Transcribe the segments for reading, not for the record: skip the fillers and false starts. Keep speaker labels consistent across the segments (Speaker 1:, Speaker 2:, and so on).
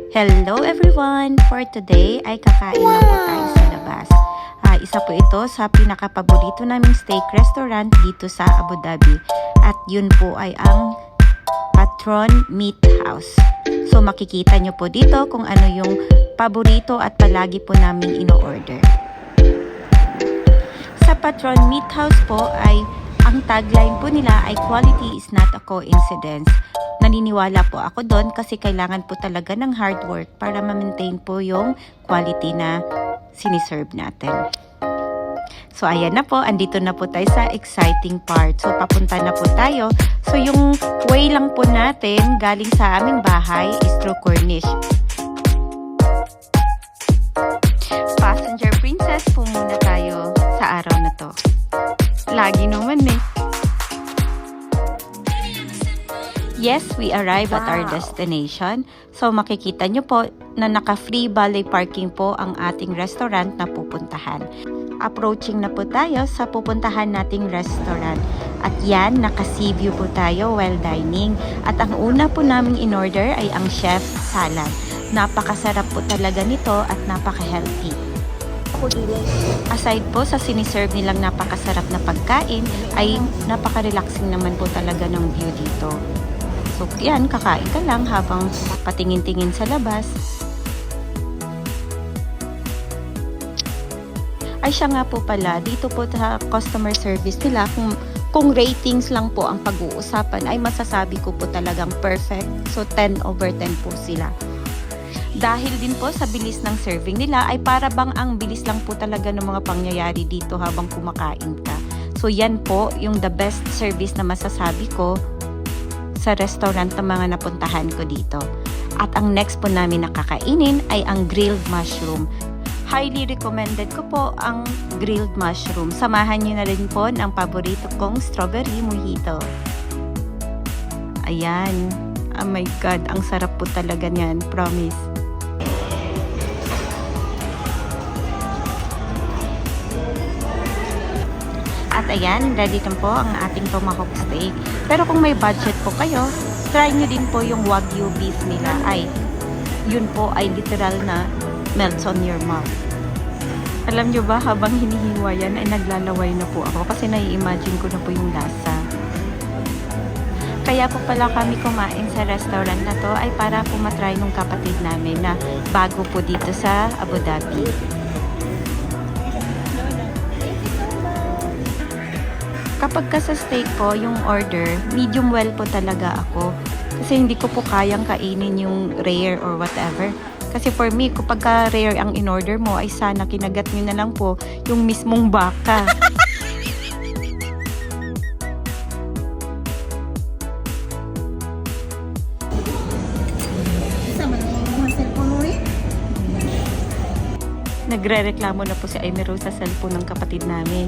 Speaker 1: Hello everyone! For today ay kakain lang po tayo sa labas. Isa po ito sa pinakapaborito naming steak restaurant dito sa Abu Dhabi. At yun po ay ang Patron Meat House. So makikita nyo po dito kung ano yung paborito at palagi po naming ino-order. Sa Patron Meat House po ay ang tagline po nila ay quality is not a coincidence. Naniniwala po ako doon kasi kailangan po talaga ng hard work para ma-maintain po yung quality na siniserve natin. So ayan na po, andito na po tayo sa exciting part. So papunta na po tayo. So yung way lang po natin galing sa aming bahay is through Corniche. Passenger Princess po muna tayo sa araw na to. Lagi naman eh. Yes, we arrive at our destination. So makikita nyo po na naka-free valet parking po ang ating restaurant na pupuntahan. Approaching na po tayo sa pupuntahan nating restaurant. At yan, naka-sea view po tayo while dining. At ang una po naming in-order ay ang chef salad. Napakasarap po talaga nito at napaka-healthy. Aside po sa siniserve nilang napakasarap na pagkain, ay napaka-relaxing naman po talaga ng view dito. So yan, kakain ka lang habang patingin-tingin sa labas. Ay siya nga po pala, dito po sa customer service nila, kung ratings lang po ang pag-uusapan, ay masasabi ko po talagang perfect. So 10 over 10 po sila. Dahil din po sa bilis ng serving nila, ay para bang ang bilis lang po talaga ng mga pangyayari dito habang kumakain ka. So yan po yung the best service na masasabi ko sa restaurant na mga napuntahan ko dito. At ang next po namin nakakainin ay ang grilled mushroom. Highly recommended ko po ang grilled mushroom. Samahan nyo na rin po ng paborito kong strawberry mojito. Ayan. Oh my God, ang sarap po talaga niyan. Promise. At ayan, ready na po ang ating tomahawk steak. Pero kung may budget po kayo, try nyo din po yung Wagyu beef nila. Ay, yun po ay literal na melts on your mouth. Alam nyo ba, habang hinihiwa yan ay naglalaway na po ako kasi nai-imagine ko na po yung lasa. Kaya po pala kami kumain sa restaurant na to ay para po matry nung kapatid namin na bago po dito sa Abu Dhabi. Kapag ka sa steak po, yung order, medium well po talaga ako. Kasi hindi ko po kayang kainin yung rare or whatever. Kasi for me, kapag ka rare ang in-order mo, ay sana kinagat nyo na lang po yung mismong baka. Nagre-reklamo na po si Aimee sa cellphone ng kapatid namin.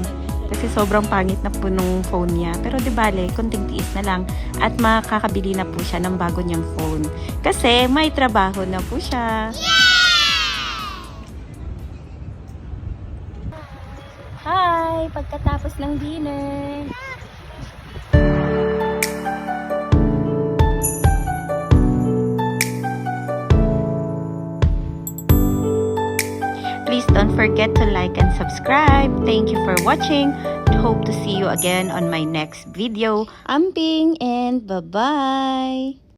Speaker 1: Kasi sobrang pangit na po nung phone niya. Pero di bale, konting tiis na lang at makakabili na po siya ng bago niyang phone. Kasi may trabaho na po siya. Hi! Pagkatapos ng dinner. Please don't forget to like and subscribe. Thank you for watching. Hope to see you again on my next video. Amping and bye-bye!